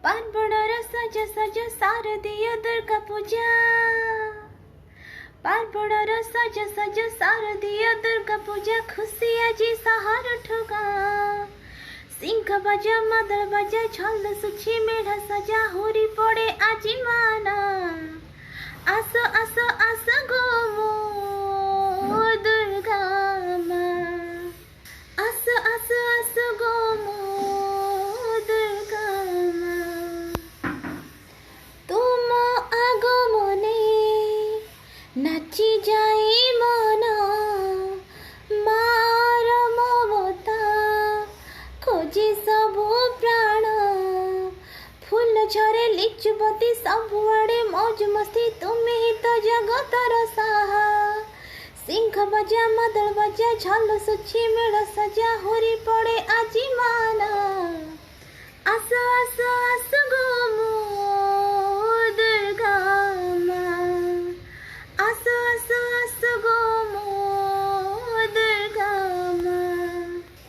पार्वणर सज सज शारदीय दुर्गा पूजा पार्वणर सज सज शारदीय दुर्गा पूजा खुशी আজি सहार ठुगा सिंह बजा मदल बजा छल सुची मेढ़ा सजा होरी पड़े আজি माना आस आस आस गो मो दुर्गा माँ आस आस आस गो मो दुर्गा माँ तुम आगमने नाची जाए मन मार ममता खोजी सबु प्राण फूल झरे लिचुबती सबुआड़े मौज मस्ती तुम्हें ही तो जगतर साहा सिंह बजा मदल बजा झल सुची मेढ़ सजा होरी पड़े আজি माना आस आस आस